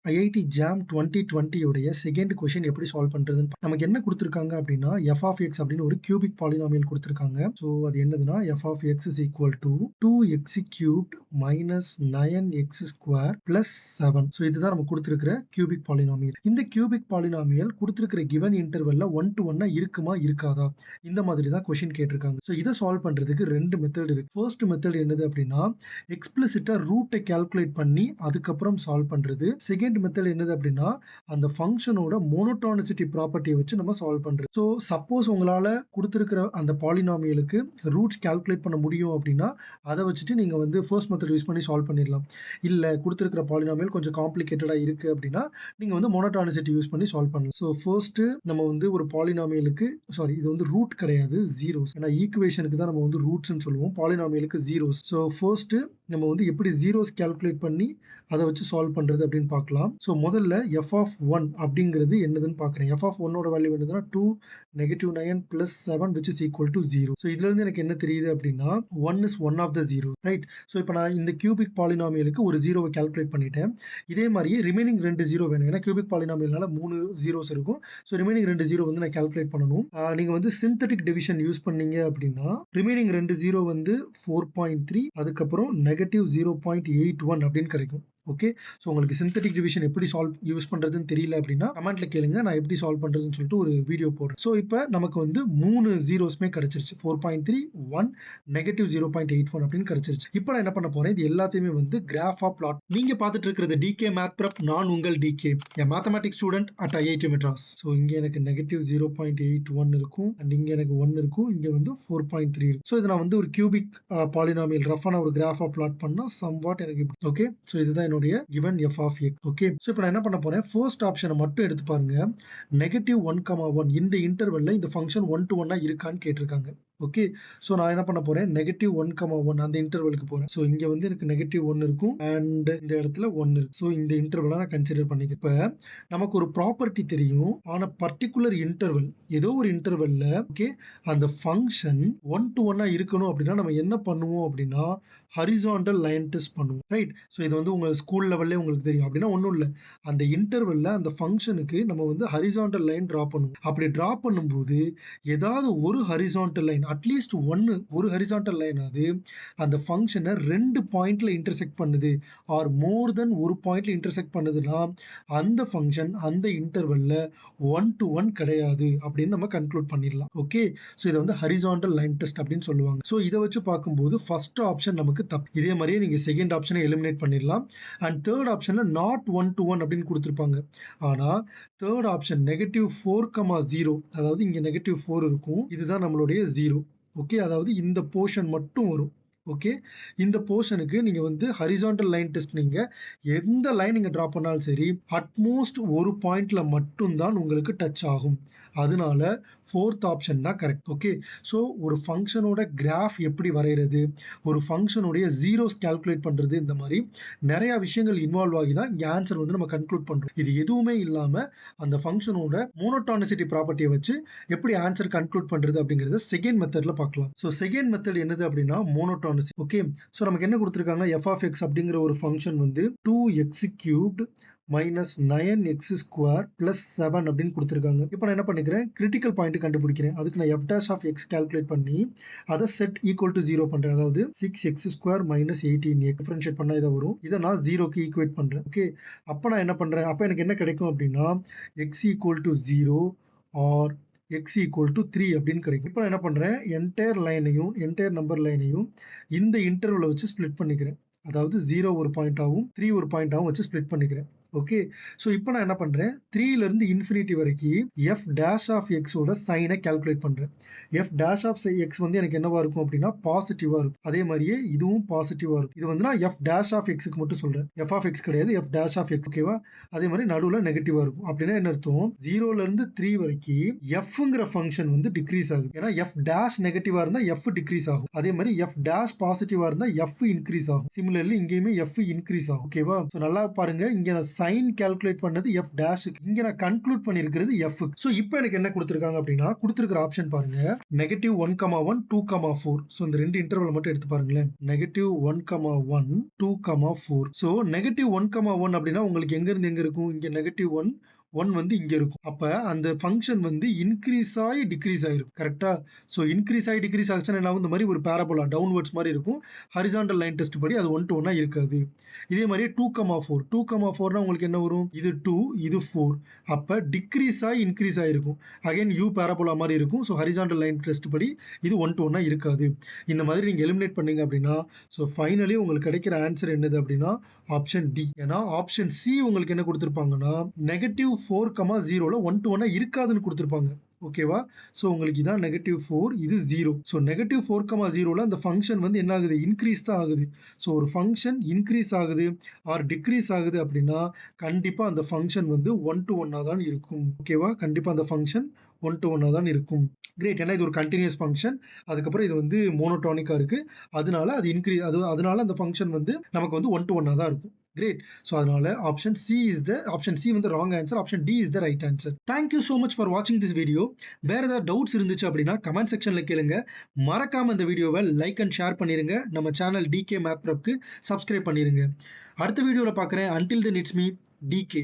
IIT jam 2020 உடைய second question எப்படி solve பண்றதுன்னு நமக்கு என்ன கொடுத்திருக்காங்க அப்படின்னா f of x அப்படின்னு ஒரு கியூபிக் பாலினாமியல் கொடுத்திருக்காங்க. ஸோ அது என்னதுன்னா f of x is equal to 2x cubed minus 9x square plus 7. So இதுதான் நம்ம கொடுத்திருக்கிற கியூபிக் பாலினாமியல். இந்த கியூபிக் பாலினாமியல் கொடுத்திருக்கிற கிவன் இன்டர்வெல்ல 1 to 1 இருக்குமா இருக்காதா இந்த மாதிரி தான் கொஸ்டின் கேட்டிருக்காங்க. ஸோ இதை சால்வ் பண்றதுக்கு ரெண்டு மெத்தட் இருக்கு. ஃபர்ஸ்ட் மெத்தட் என்னது அப்படின்னா எக்ஸ்பிளிசிட்டா ரூட்டை கால்குலேட் பண்ணி அதுக்கப்புறம் சால்வ் பண்றது. செகண்ட் மெத்தட் என்னது அப்படின்னா அந்த ஃபங்க்ஷனோட மோனோடானிசிட்டி ப்ராப்பர்ட்டியை வச்சு நம்ம சால்வ் பண்றது. ஸோ சப்போஸ் உங்களால கொடுத்திருக்கிற அந்த பாலினாமியலுக்கு ரூட்ஸ் கால்குலேட் பண்ண முடியும் அப்படின்னா அதை வச்சுட்டு நீங்க வந்து ஃபர்ஸ்ட் மெத்தட் யூஸ் பண்ணி சால்வ் பண்ணிடலாம். இல்ல கொடுத்திருக்கிற பாலினாமியல் கொஞ்சம் காம்ப்ளிகேட்டடா இருக்கு அப்படின்னா நீங்க வந்து மோனோடானிசிட்டி யூஸ் பண்ணி சால்வ் பண்ணலாம். ஸோ ஃபர்ஸ்ட் நம்ம வந்து ஒரு பாலினாமியலுக்கு இது வந்து ரூட் கிடையாது, ஜீரோஸ். ஏன்னா ஈக்குவேஷனுக்கு தான் நம்ம வந்து ரூட்ஸ்னு சொல்லுவோம், பாலினாமியலுக்கு ஜீரோஸ். ஸோ ஃபர்ஸ்ட் நம்ம வந்து எப்படி ஜீரோஸ் கால்குலேட் பண்ணி அதை வச்சு சால்வ் பண்றது அப்படின்னு பார்க்கலாம். ஸோ முதல்ல f of 1 அப்படிங்கிறது என்னதுன்னு பார்க்குறேன். f of 1 ஓட வேல்யூ என்னதுன்னா 2 negative 9 plus 7 which is equal to 0. So இதுல இருந்து எனக்கு என்ன தெரியுது அப்படின்னா 1 is one of the zero, right? So இப்போ நான் இந்த கியூபிக் பாலினாமியலுக்கு ஒரு ஜீரோவை கால்குலேட் பண்ணிட்டேன். இதே மாதிரியே ரிமைனிங் ரெண்டு ஜீரோ வேணும், ஏன்னா கியூபிக் பாலினாமியல்னால 3 ஜீரோஸ் இருக்கும். ஸோ ரிமைனிங் ரெண்டு ஜீரோ வந்து நான் கால்குலேட் பண்ணணும். நீங்க வந்து சிந்தட்டிக் டிவிஷன் யூஸ் பண்ணீங்க அப்படின்னா ரிமைனிங் ரெண்டு ஜீரோ வந்து 4.3 அதுக்கப்புறம் நெகட்டிவ் 0.81 அப்படின்னு கிடைக்கும். ஓகே, ஸோ உங்களுக்கு சிந்தட்டிக் டிவிஷன் எப்படி யூஸ் பண்றதுன்னு தெரியல அப்படின்னா கமெண்ட்ல கேளுங்க, நான் எப்படி சால்வ் பண்றதுன்னு சொல்லிட்டு ஒரு வீடியோ போடுறேன். ஸோ இப்போ நமக்கு வந்து 3 ஜீரோஸ்மே கிடைச்சிருச்சு, 4.3 1 நெகட்டிவ் 0.81 அப்படின்னு கிடைச்சிருச்சு. இப்போ நான் என்ன பண்ண போறேன், இது எல்லாத்தையுமே வந்து கிராஃபா பிளாட். நீங்க பார்த்துட்டு இருக்கிறது டிகே மேத் பிரப், நான் உங்கள் DK, mathematics student at IIT Madras. So இங்க எனக்கு நெகட்டிவ் 0.81 இருக்கும் அண்ட் இங்க எனக்கு 1 இருக்கும், இங்க வந்து 4.3 இருக்கும். ஸோ இதை நான் வந்து ஒரு கியூபிக் பாலினாமியல் ரஃபான ஒரு கிராஃபா பிளாட் பண்ணா சம்வாட் எனக்கு ஓகே. ஸோ இதுதான் என்னுடைய given f of x. Okay, so இப்போ நான் என்ன பண்ண போறேன், ஃபர்ஸ்ட் ஆப்ஷனை மட்டும் எடுத்து பாருங்க. நெகட்டிவ் 1,1 இந்த இன்டர்வெல்ல இந்த ஃபங்க்ஷன் 1 to 1 இருக்கான்னு கேட்டிருக்காங்க. ஓகே, சோ நான் என்ன பண்ண போறேன், நெகட்டிவ் 1,1 அந்த இன்டர்வெலுக்கு போறேன். சோ இங்க வந்து எனக்கு நெகட்டிவ் 1 இருக்கும் அண்ட் இந்த இடத்துல 1 இருக்கு. சோ இந்த இன்டர்வெலை நான் கன்சிடர் பண்ணிக்கிறேன். இப்ப நமக்கு ஒரு ப்ராப்பர்ட்டி தெரியும், ஆனா பர்டிகுலர் இன்டர்வெல் ஏதோ ஒரு இன்டர்வெல்ல ஓகே அந்த ஃபங்க்ஷன் 1 to 1 இருக்கணும் அப்படின்னா நம்ம என்ன பண்ணுவோம் அப்படின்னா ஹரிசாண்டல் லைன் டெஸ்ட் பண்ணுவோம், ரைட்? ஸோ இது வந்து உங்க ஸ்கூல் லெவல்லே உங்களுக்கு தெரியும். அப்படின்னா ஒன்றும் இல்லை, அந்த இன்டர்வெல்ல அந்த ஃபங்க்ஷனுக்கு நம்ம வந்து ஹரிசாண்டல் லைன் டிரா பண்ணுவோம். அப்படி டிரா பண்ணும்போது ஏதாவது ஒரு ஹரிசாண்டல் லைன், அட்லீஸ்ட் ஒரு ஹரிசாண்டல் லைன் அது அந்த ஃபங்க்ஷனை 2 பாயிண்ட்ல இன்டர்செக்ட் பண்ணுது ஆர் மோர் தென் ஒரு பாயிண்ட்ல இன்டர்செக்ட் பண்ணுதுன்னா அந்த ஃபங்க்ஷன் அந்த இன்டர்வெல்ல 1 to 1 கிடையாது அப்படின்னு நம்ம கன்க்ளூட் பண்ணிடலாம். ஓகே, ஸோ இதை வந்து ஹரிசாண்டல் லைன் டெஸ்ட் அப்படின்னு சொல்லுவாங்க. ஸோ இதை வச்சு பார்க்கும்போது ஃபர்ஸ்ட் ஆப்ஷன் நமக்கு தப்பு. இதே மாதிரியே நீங்க செகண்ட் ஆப்ஷனை எலிமினேட் பண்ணிடலாம். அண்ட் தேர்ட் ஆப்ஷன்ல நாட் 1 to 1 அப்படின்னு கொடுத்துருப்பாங்க. ஆனா தேர்ட் ஆப்ஷன் நெகட்டிவ் 4,0, அதாவது இங்க நெகட்டிவ் 4 இருக்கும், இதுதான் நம்மளுடைய 0. ஓகே, அதாவது இந்த போர்ஷன் மட்டும் வரும். ஓகே, இந்த போர்ஷனுக்கு நீங்க வந்து ஹரிசாண்டல் லைன் டெஸ்ட் நீங்க எந்த லைன் நீங்க டிரா பண்ணாலும் சரி அட்மோஸ்ட் ஒரு பாயிண்ட்ல மட்டும் தான் உங்களுக்கு டச் ஆகும். அதனால ஃபோர்த் ஆப்ஷன் தான் கரெக்ட். ஓகே, ஸோ ஒரு ஃபங்க்ஷனோட கிராஃப் எப்படி வரைகிறது, ஒரு ஃபங்க்ஷனுடைய ஜீரோஸ் கால்குலேட் பண்றது, இந்த மாதிரி நிறைய விஷயங்கள் இன்வால்வ் ஆகி தான் இங்க ஆன்சர் வந்து நம்ம கன்க்ளூட் பண்றோம். இது எதுவுமே இல்லாம அந்த ஃபங்க்ஷனோட மோனோடானிசிட்டி ப்ராப்பர்ட்டியை வச்சு எப்படி ஆன்சர் கன்க்ளூட் பண்றது அப்படிங்கறத செகண்ட் மெத்தட்ல பார்க்கலாம். ஸோ செகண்ட் மெத்தட் என்னது அப்படின்னா மோனோடானிசிட்டி. ஓகே, ஸோ நமக்கு என்ன கொடுத்துருக்காங்க, f of x அப்படிங்கிற ஒரு ஃபங்க்ஷன் வந்து 2x cubed minus 9x square plus 7 அப்படின்னு கொடுத்துருக்காங்க. இப்போ நான் என்ன பண்ணிக்கிறேன், கிரிட்டிக்கல் பாயிண்ட் கண்டுபிடிக்கிறேன். அதுக்கு நான் f dash of x calculate பண்ணி அதை செட் ஈக்குவல் டு 0 பண்றேன். அதாவது 6x square minus 18x differentiate பண்ணா இதை வரும், இதை நான் 0க்கு ஈக்குவேட் பண்றேன். ஓகே, அப்போ நான் என்ன பண்றேன், அப்போ எனக்கு என்ன கிடைக்கும் அப்படின்னா x equal to 0 or x equal to 3 அப்படின்னு கிடைக்கும். இப்போ நான் என்ன பண்றேன், என்டையர் நம்பர் லைனையும் இந்த இன்டர்வலை வச்சு ஸ்பிளிட் பண்ணிக்கிறேன். அதாவது 0 ஒரு பாயிண்டாகவும் 3 ஒரு பாயிண்டாகவும் வச்சு ஸ்பிளிட் பண்ணிக்கிறேன். ஓகே, ஸோ இப்போ நான் என்ன பண்றேன், 3ல இருந்து இன்ஃபினிட்டி வரைக்கும் f dash of x ஓட சைனை கால்குலேட் பண்றேன். f dash of x வந்து எனக்கு என்னவா இருக்கும் அப்படின்னா பாசிட்டிவா இருக்கும். அதே மாதிரியே இதுவும் பாசிட்டிவா இருக்கும். இது வந்து நான் f dash of x க்கு மட்டும் சொல்றேன், f of x கிடையாது, f dash of x. ஓகேவா? அதே மாதிரி நடுவுல நெகட்டிவா இருக்கும். அப்படின்னா என்ன அர்த்தம், 0ல இருந்து 3 வரைக்கும் fங்கிற ஃபங்க்ஷன் வந்து டிக்ரீஸ் ஆகுது. ஏன்னா f dash நெகட்டிவா இருந்தா f டிக்ரீஸ் ஆகும். அதே மாதிரி f dash பாசிட்டிவா இருந்தா f இன்க்ரீஸ் ஆகும். சிமிலர்லி இங்கேயுமே f இன்க்ரீஸ் ஆகும். ஓகேவா? ஸோ நல்லா பாருங்க. இங்க நான் சைன் கால்குலேட் பண்ணது f டேஷுக்கு. இங்க நான் கன்க்ளூட் பண்ணியிருக்கிறது f. ஸோ இப்போ எனக்கு என்ன கொடுத்திருக்காங்க அப்படின்னா, கொடுத்திருக்கிற ஆப்ஷன் பாருங்க. -1,1 2,4. ஸோ இந்த 2 இன்டர்வல் மட்டும் எடுத்து பாருங்களேன். -1,1 2,4. ஸோ -1,1 அப்படின்னா உங்களுக்கு எங்க இருந்து எங்க இருக்கும்? இங்க -1 1 வந்து இங்க இருக்கும். அப்ப அந்த ஃபங்ஷன் வந்து இன்க்ரீஸ் ஆயி டிக்ரீஸ் ஆயிருக்கும். கரெக்ட்டா? ஸோ இன்க்ரீஸ் ஆயி டிக்ரீஸ் ஆச்சுன்னா என்ன ஆகும்? இந்த மாதிரி ஒரு பாராபோலா டவுன்வர்ட்ஸ் மாதிரி இருக்கும். ஹாரிசான்டல் லைன் டெஸ்ட் படி அது 1 to 1 இருக்காது. இதே மாதிரியே 2,4 2,4னா உங்களுக்கு என்ன வரும்? இது 2 இது 4. அப்ப டிக்ரீஸ் ஆயி இன்க்ரீஸ் ஆயிருக்கும். அகைன் யூ பாராபோலா மாதிரி இருக்கும். ஸோ ஹாரிசான்டல் லைன் டெஸ்ட் படி இது 1 to 1 இருக்காது. இந்த மாதிரி நீங்க எலிமினேட் பண்ணீங்க அப்படின்னா, ஸோ ஃபைனலி உங்களுக்கு கிடைக்கிற ஆன்சர் என்னது அப்படின்னா ஆப்ஷன் டி. ஏன்னா ஆப்ஷன் சி உங்களுக்கு என்ன கொடுத்திருப்பாங்கன்னா -4,0ல 1 to 1 இருக்காதுன்னு கொடுத்திருப்பாங்க. ஓகேவா? ஸோ உங்களுக்கு இதான் -4 இது 0. ஸோ -4,0ல அந்த ஃபங்ஷன் வந்து என்ன ஆகுது? இன்க்ரீஸ் தான் ஆகுது. ஸோ ஒரு ஃபங்ஷன் இன்க்ரீஸ் ஆகுது ஆர் டிக்ரீஸ் ஆகுது அப்படின்னா கண்டிப்பா அந்த ஃபங்ஷன் வந்து 1 to 1 தான் இருக்கும். ஓகேவா? கண்டிப்பா அந்த ஃபங்ஷன் 1 to 1 தான் இருக்கும். கிரேட். ஏன்னா இது ஒரு கன்டினியூஸ் ஃபங்ஷன். அதுக்கப்புறம் இது வந்து மோனோடோனிக்கா இருக்கு. அதனால அது அதனால அந்த ஃபங்ஷன் வந்து நமக்கு வந்து 1 to 1 தான் இருக்கும். கிரேட். ஸோ அதனால ஆப்ஷன் சி வந்து wrong answer. Option D is the right answer. Thank you so much for வாட்சிங் திஸ் வீடியோ. வேற ஏதாவது டவுட்ஸ் இருந்துச்சு அப்படின்னா கமெண்ட் செக்ஷன்ல கேளுங்க. மறக்காம இந்த வீடியோவை லைக் அண்ட் ஷேர் பண்ணிருங்க. நம்ம சேனல் டிகே மேத் ப்ரெப்க்கு சப்ஸ்கிரைப் பண்ணிருங்க. அடுத்த வீடியோல பார்க்குறேன். Until then it's me decay.